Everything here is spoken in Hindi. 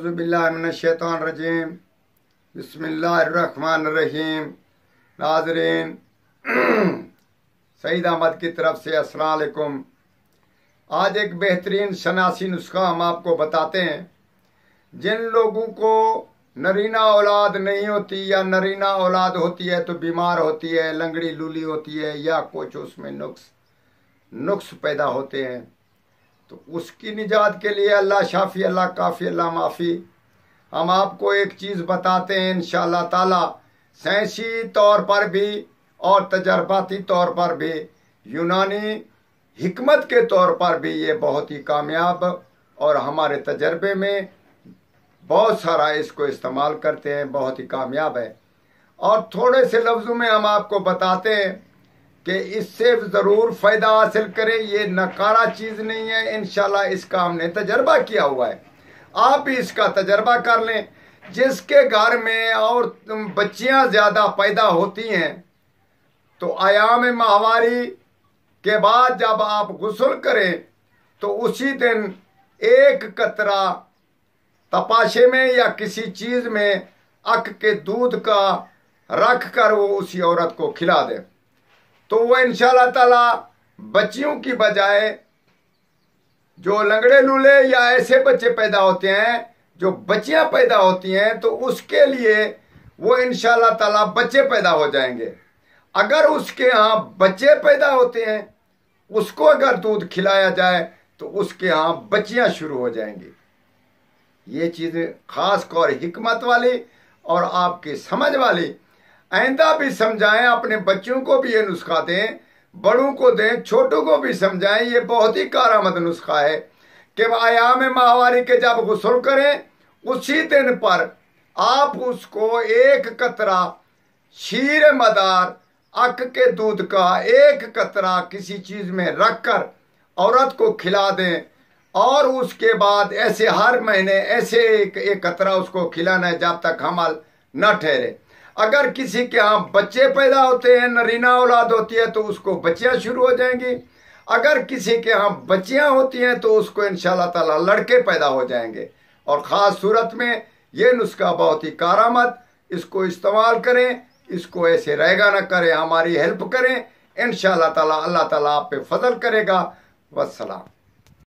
औज़ुबिल्लाहिमिनश्शैतानिर्रजीम बिस्मिल्लाहिर्रहमानिर्रहीम। नाज़रीन, सईद अहमद की तरफ से अस्सलाम वालेकुम। आज एक बेहतरीन शनासी नुस्खा हम आपको बताते हैं। जिन लोगों को नरीना औलाद नहीं होती या नरीना औलाद होती है तो बीमार होती है, लंगड़ी लूली होती है या कुछ उसमें नुक्स पैदा होते हैं, तो उसकी निजात के लिए अल्लाह शाफी, अल्लाह काफ़ी, अल्लाह माफ़ी। हम आपको एक चीज़ बताते हैं इंशाअल्लाह ताला, साइंसी तौर पर भी और तजर्बाती तौर पर भी, यूनानी हिकमत के तौर पर भी ये बहुत ही कामयाब और हमारे तजर्बे में बहुत सारा इसको इस्तेमाल करते हैं, बहुत ही कामयाब है। और थोड़े से लफ्ज़ों में हम आपको बताते हैं कि इससे ज़रूर फ़ायदा हासिल करें। ये नकारा चीज़ नहीं है, इंशाल्लाह इसका हमने तजर्बा किया हुआ है। आप भी इसका तजर्बा कर लें। जिसके घर में और बच्चियां ज़्यादा पैदा होती हैं तो आयाम माहवारी के बाद जब आप गुस्ल करें तो उसी दिन एक कतरा तपाशे में या किसी चीज़ में अक के दूध का रख कर वो उसी औरत को खिला दें, तो वो इंशाअल्लाह ताला बच्चियों की बजाय जो लंगड़े लूले या ऐसे बच्चे पैदा होते हैं, जो बच्चियां पैदा होती हैं, तो उसके लिए वो इंशाअल्लाह ताला बच्चे पैदा हो जाएंगे। अगर उसके यहाँ बच्चे पैदा होते हैं, उसको अगर दूध खिलाया जाए तो उसके यहाँ बच्चियां शुरू हो जाएंगी। ये चीज़ें खास और हिकमत वाली और आपकी समझ वाली। आइंदा भी समझाएं, अपने बच्चों को भी ये नुस्खा दें, बड़ों को दें, छोटों को भी समझाएं। ये बहुत ही कारामद नुस्खा है कि आयाम माहवारी के जब गुस्ल करें उसी दिन पर आप उसको एक कतरा शीर मदार अक के दूध का एक कतरा किसी चीज़ में रख कर औरत को खिला दें, और उसके बाद ऐसे हर महीने ऐसे एक कतरा उसको खिलाना है जब तक हमल न ठहरे। अगर किसी के यहाँ बच्चे पैदा होते हैं, नरीना औलाद होती है, तो उसको बच्चियां शुरू हो जाएंगी। अगर किसी के यहाँ बच्चियां होती हैं तो उसको इंशाअल्लाह ताला लड़के पैदा हो जाएंगे। और ख़ास सूरत में ये नुस्खा बहुत ही कारामद, इसको इस्तेमाल करें, इसको ऐसे रहेगा ना करें, हमारी हेल्प करें। इंशाअल्लाह ताला अल्लाह ताला आप पे फजल करेगा। वस्सलाम।